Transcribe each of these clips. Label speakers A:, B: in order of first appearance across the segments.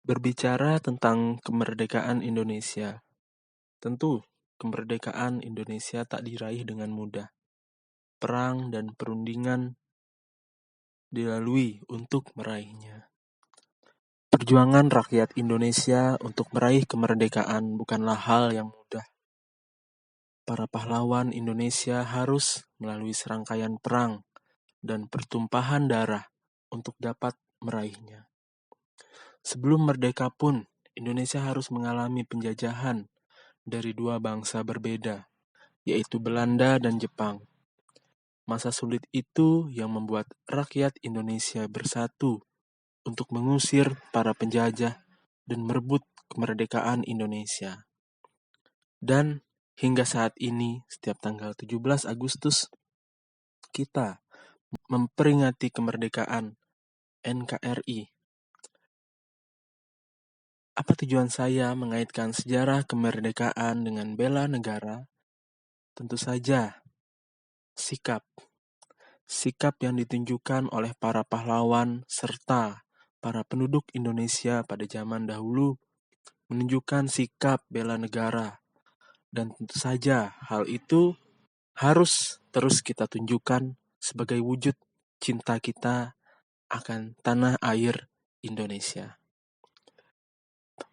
A: Berbicara tentang kemerdekaan Indonesia, tentu kemerdekaan Indonesia tak diraih dengan mudah. Perang dan perundingan dilalui untuk meraihnya. Perjuangan rakyat Indonesia untuk meraih kemerdekaan bukanlah hal yang mudah. Para pahlawan Indonesia harus melalui serangkaian perang dan pertumpahan darah untuk dapat meraihnya. Sebelum merdeka pun, Indonesia harus mengalami penjajahan dari dua bangsa berbeda, yaitu Belanda dan Jepang. Masa sulit itu yang membuat rakyat Indonesia bersatu untuk mengusir para penjajah dan merebut kemerdekaan Indonesia. Dan hingga saat ini, setiap tanggal 17 Agustus, kita memperingati kemerdekaan NKRI. Apa tujuan saya mengaitkan sejarah kemerdekaan dengan bela negara? Tentu saja, sikap yang ditunjukkan oleh para pahlawan serta para penduduk Indonesia pada zaman dahulu menunjukkan sikap bela negara. Dan tentu saja hal itu harus terus kita tunjukkan sebagai wujud cinta kita akan tanah air Indonesia.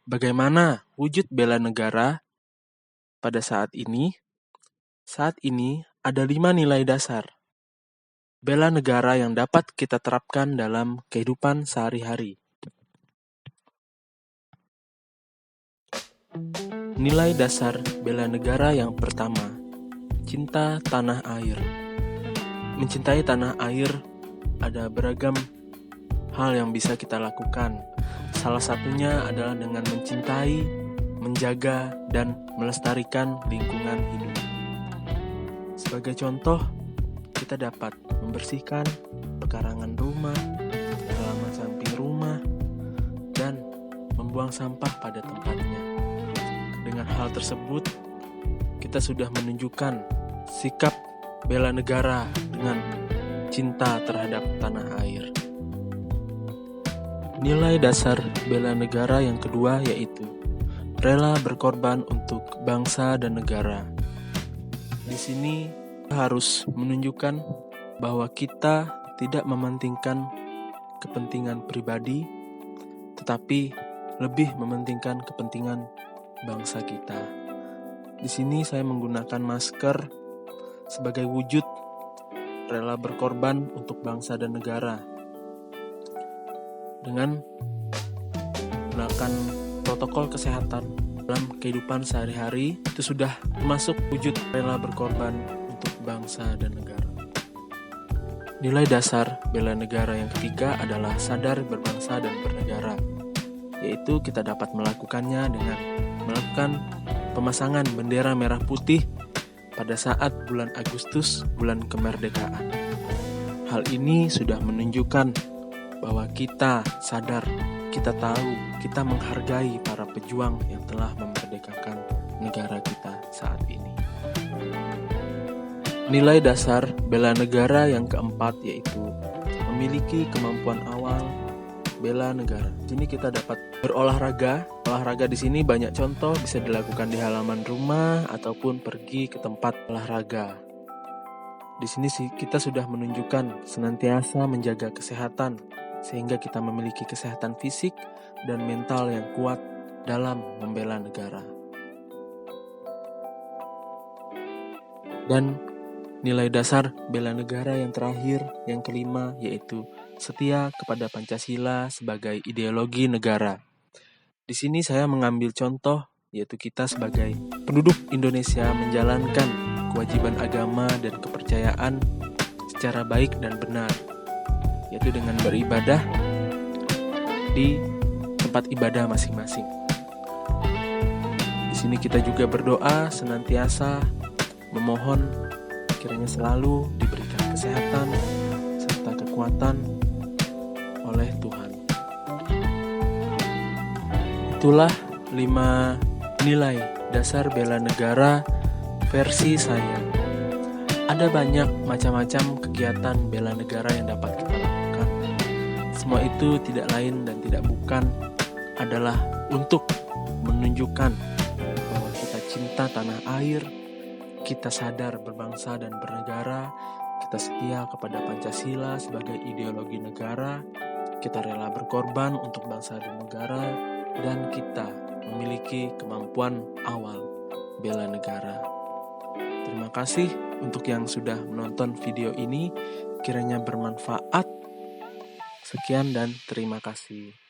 A: Bagaimana wujud bela negara pada saat ini? Saat ini ada 5 nilai dasar bela negara yang dapat kita terapkan dalam kehidupan sehari-hari. Nilai dasar bela negara yang pertama, cinta tanah air. Mencintai tanah air ada beragam hal yang bisa kita lakukan. Salah satunya adalah dengan mencintai, menjaga, dan melestarikan lingkungan hidup. Sebagai contoh, kita dapat membersihkan pekarangan rumah, halaman samping rumah, dan membuang sampah pada tempatnya. Dengan hal tersebut, kita sudah menunjukkan sikap bela negara dengan cinta terhadap tanah air. Nilai dasar bela negara yang kedua yaitu rela berkorban untuk bangsa dan negara. Di sini harus menunjukkan bahwa kita tidak mementingkan kepentingan pribadi, tetapi lebih mementingkan kepentingan bangsa kita. Di sini saya menggunakan masker sebagai wujud rela berkorban untuk bangsa dan negara. Dengan melakukan protokol kesehatan dalam kehidupan sehari-hari, itu sudah termasuk wujud rela berkorban untuk bangsa dan negara. Nilai dasar bela negara yang ketiga adalah sadar berbangsa dan bernegara, yaitu kita dapat melakukannya dengan melakukan pemasangan bendera merah putih pada saat bulan Agustus, bulan kemerdekaan. Hal ini sudah menunjukkan bahwa kita sadar, kita tahu, kita menghargai para pejuang yang telah memerdekakan negara kita saat ini. Nilai dasar bela negara yang keempat yaitu memiliki kemampuan awal bela negara. Di sini kita dapat berolahraga. Olahraga di sini banyak contoh, bisa dilakukan di halaman rumah ataupun pergi ke tempat olahraga. Di sini kita sudah menunjukkan senantiasa menjaga kesehatan, sehingga kita memiliki kesehatan fisik dan mental yang kuat dalam membela negara. Dan nilai dasar bela negara yang terakhir, yang kelima, yaitu setia kepada Pancasila sebagai ideologi negara. Di sini saya mengambil contoh, yaitu kita sebagai penduduk Indonesia menjalankan kewajiban agama dan kepercayaan secara baik dan benar, yaitu dengan beribadah di tempat ibadah masing-masing. Di sini kita juga berdoa senantiasa memohon kiranya selalu diberikan kesehatan serta kekuatan oleh Tuhan. Itulah 5 nilai dasar bela negara versi saya. Ada banyak macam-macam kegiatan bela negara yang dapat kita lakukan. Semua itu tidak lain dan tidak bukan adalah untuk menunjukkan bahwa kita cinta tanah air, kita sadar berbangsa dan bernegara, kita setia kepada Pancasila sebagai ideologi negara, kita rela berkorban untuk bangsa dan negara, dan kita memiliki kemampuan awal bela negara. Terima kasih untuk yang sudah menonton video ini, kiranya bermanfaat. Sekian dan terima kasih.